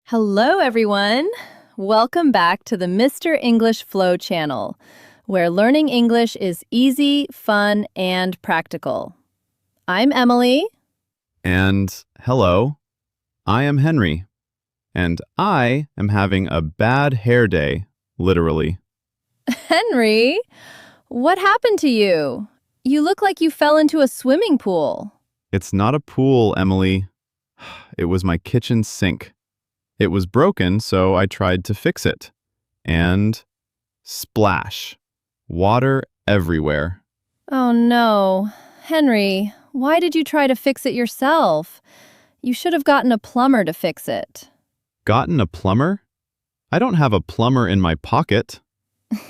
Hello, everyone. Welcome back to the Mr. English Flow channel, where learning English is easy, fun, and practical. I'm Emily. And hello, I am Henry. And I am having a bad hair day, literally. Henry, what happened to you? You look like you fell into a swimming pool. It's not a pool, Emily. It was my kitchen sink. It was broken, so I tried to fix it. And splash. Water everywhere. Oh, no. Henry, why did you try to fix it yourself? You should have gotten a plumber to fix it. Gotten a plumber? I don't have a plumber in my pocket.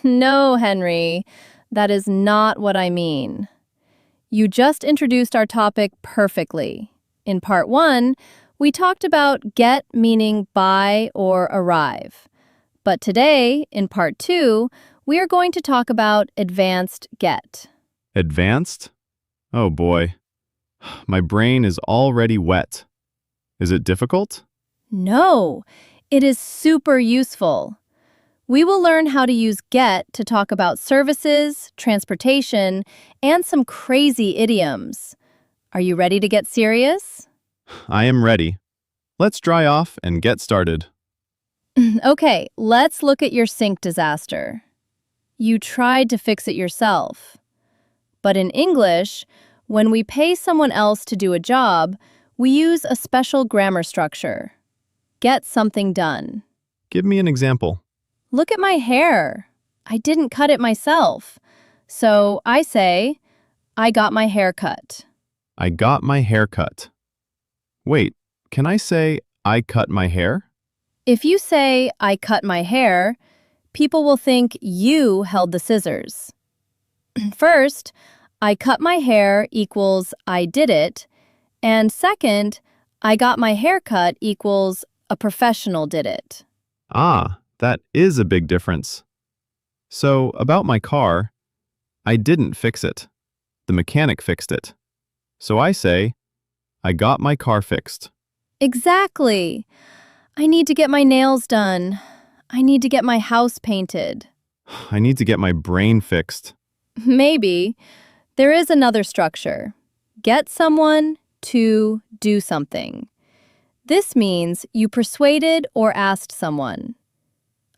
No, Henry, that is not what I mean. You just introduced our topic perfectly. In part 1, we talked about get meaning buy or arrive. But today, in part 2, we are going to talk about advanced get. Advanced? Oh boy. My brain is already wet. Is it difficult? No, it is super useful. We will learn how to use get to talk about services, transportation, and some crazy idioms. Are you ready to get serious? I am ready. Let's dry off and get started. Okay, let's look at your sink disaster. You tried to fix it yourself. But in English, when we pay someone else to do a job, we use a special grammar structure. Get something done. Give me an example. Look at my hair. I didn't cut it myself. So I say, I got my hair cut. I got my hair cut. Wait, can I say I cut my hair? If you say, I cut my hair, people will think you held the scissors. First, I cut my hair equals I did it, and second, I got my hair cut equals a professional did it. Ah, that is a big difference. So, about my car, I didn't fix it. The mechanic fixed it. So I say, I got my car fixed. Exactly. I need to get my nails done. I need to get my house painted. I need to get my brain fixed. Maybe. There is another structure. Get someone to do something. This means you persuaded or asked someone.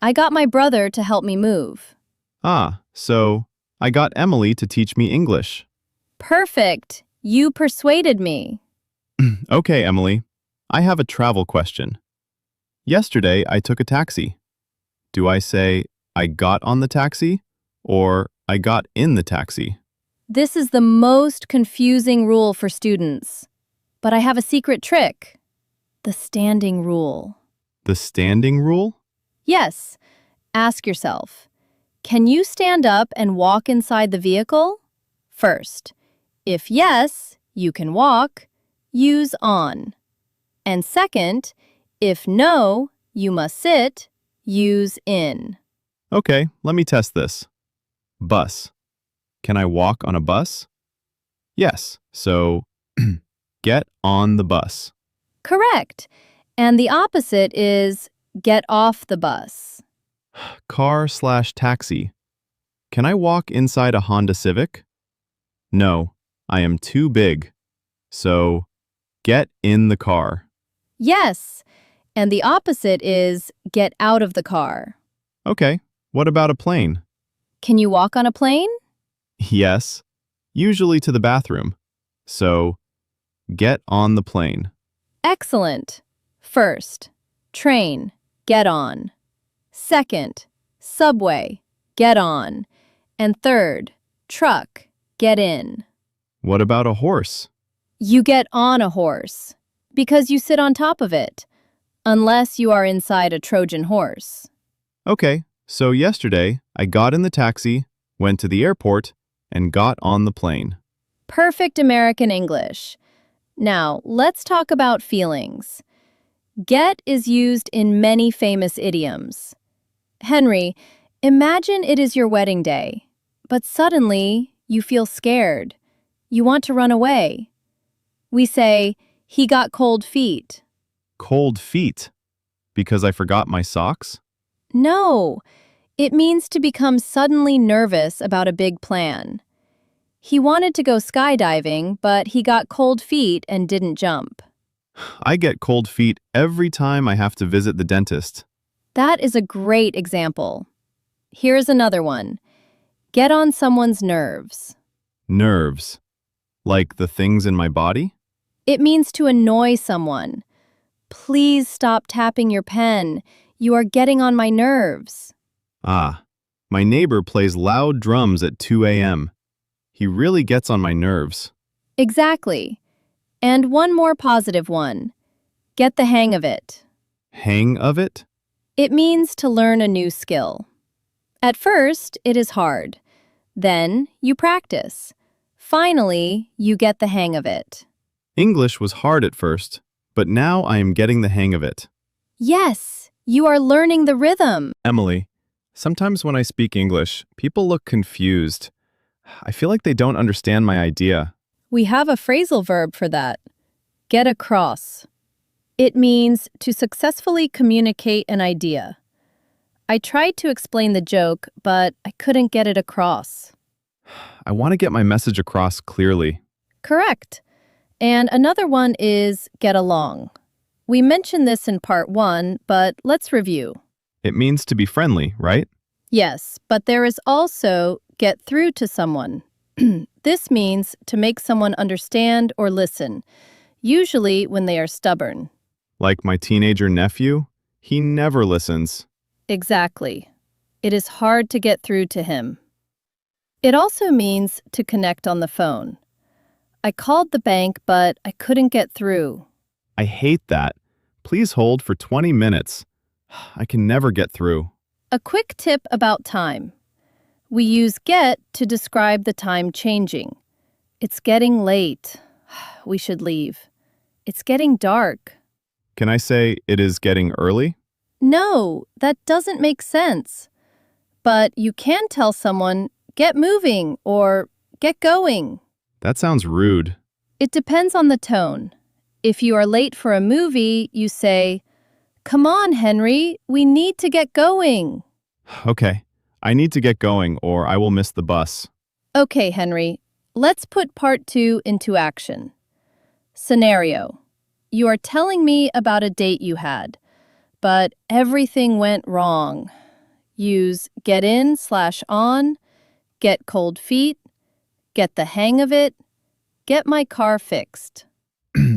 I got my brother to help me move. Ah, so I got Emily to teach me English. Perfect. You persuaded me. Okay, Emily. I have a travel question. Yesterday, I took a taxi. Do I say, I got on the taxi, or I got in the taxi? This is the most confusing rule for students. But I have a secret trick. The standing rule. The standing rule? Yes. Ask yourself, can you stand up and walk inside the vehicle? First, if yes, you can walk, use on. And second, if no, you must sit, use in. Okay, let me test this. Bus. Can I walk on a bus? Yes, so get on the bus. Correct. And the opposite is get off the bus. Car/taxi. Can I walk inside a Honda Civic? No, I am too big. So, get in the car. Yes. And the opposite is get out of the car. Okay, what about a plane? Can you walk on a plane? Yes, usually to the bathroom. So, get on the plane. Excellent. First, train, get on. Second, subway, get on. And third, truck, get in. What about a horse? You get on a horse because you sit on top of it, unless you are inside a Trojan horse. Okay, so yesterday I got in the taxi, went to the airport, and got on the plane. Perfect American English. Now, let's talk about feelings. Get is used in many famous idioms. Henry, imagine it is your wedding day, but suddenly you feel scared. You want to run away. We say, he got cold feet. Cold feet. Because I forgot my socks? No, it means to become suddenly nervous about a big plan. He wanted to go skydiving, but he got cold feet and didn't jump. I get cold feet every time I have to visit the dentist. That is a great example. Here's another one. Get on someone's nerves. Nerves. Like the things in my body? It means to annoy someone. Please stop tapping your pen. You are getting on my nerves. Ah, my neighbor plays loud drums at 2 a.m. He really gets on my nerves. Exactly. And one more positive one. Get the hang of it. Hang of it? It means to learn a new skill. At first, it is hard. Then, you practice. Finally, you get the hang of it. English was hard at first, but now I am getting the hang of it. Yes, you are learning the rhythm. Emily, sometimes when I speak English, people look confused. I feel like they don't understand my idea. We have a phrasal verb for that. Get across. It means to successfully communicate an idea. I tried to explain the joke, but I couldn't get it across. I want to get my message across clearly. Correct. And another one is get along. We mentioned this in part 1, but let's review. It means to be friendly, right? Yes, but there is also get through to someone. This means to make someone understand or listen, usually when they are stubborn. Like my teenager nephew, he never listens. Exactly. It is hard to get through to him. It also means to connect on the phone. I called the bank, but I couldn't get through. I hate that. Please hold for 20 minutes. I can never get through. A quick tip about time. We use get to describe the time changing. It's getting late. We should leave. It's getting dark. Can I say it is getting early? No, that doesn't make sense. But you can tell someone, get moving or get going. That sounds rude. It depends on the tone. If you are late for a movie, you say, come on, Henry, we need to get going. Okay, I need to get going or I will miss the bus. Okay, Henry, let's put part 2 into action. Scenario. You are telling me about a date you had, but everything went wrong. Use get in/on, get cold feet, get the hang of it, get my car fixed.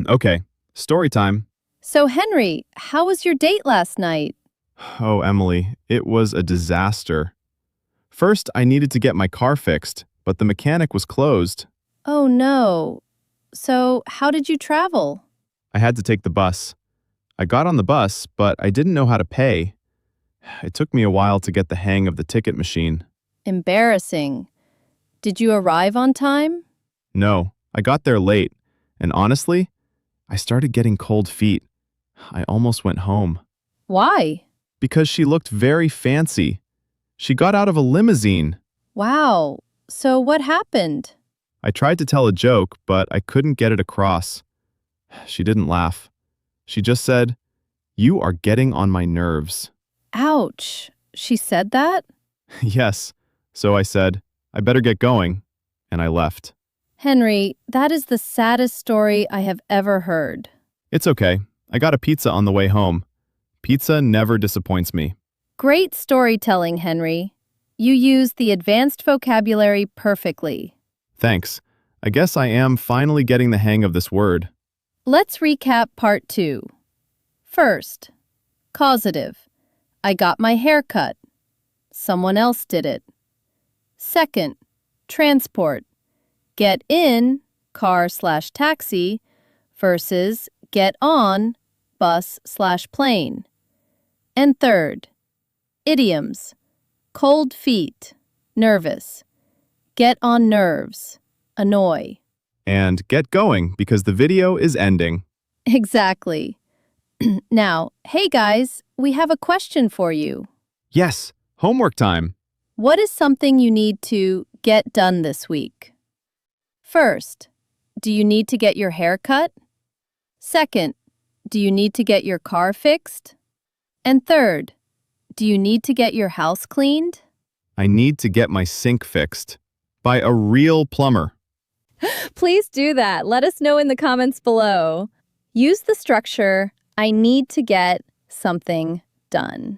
Okay, story time. So, Henry, how was your date last night? Oh, Emily, it was a disaster. First, I needed to get my car fixed, but the mechanic was closed. Oh, no. So, how did you travel? I had to take the bus. I got on the bus, but I didn't know how to pay. It took me a while to get the hang of the ticket machine. Embarrassing. Did you arrive on time? No, I got there late, and honestly, I started getting cold feet. I almost went home. Why? Because she looked very fancy. She got out of a limousine. Wow. So, what happened? I tried to tell a joke, but I couldn't get it across. She didn't laugh. She just said, "You are getting on my nerves." Ouch. She said that? Yes. So I said, "I better get going," and I left. Henry, that is the saddest story I have ever heard. It's okay. I got a pizza on the way home. Pizza never disappoints me. Great storytelling, Henry. You used the advanced vocabulary perfectly. Thanks. I guess I am finally getting the hang of this word. Let's recap part 2. First, causative. I got my hair cut. Someone else did it. Second, transport. Get in, car/taxi, versus get on, bus/plane. And third, idioms. Cold feet, nervous. Get on nerves, annoy. And get going because the video is ending. Exactly. Now, hey guys, we have a question for you. Yes, homework time. What is something you need to get done this week? First, do you need to get your hair cut? Second, do you need to get your car fixed? And third, do you need to get your house cleaned? I need to get my sink fixed by a real plumber. Please do that. Let us know in the comments below. Use the structure, I need to get something done.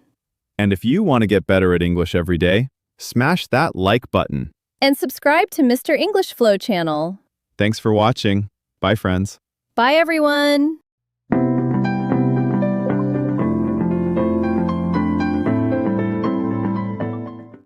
And if you want to get better at English every day, smash that like button. And subscribe to Mr. English Flow channel. Thanks for watching. Bye, friends. Bye, everyone.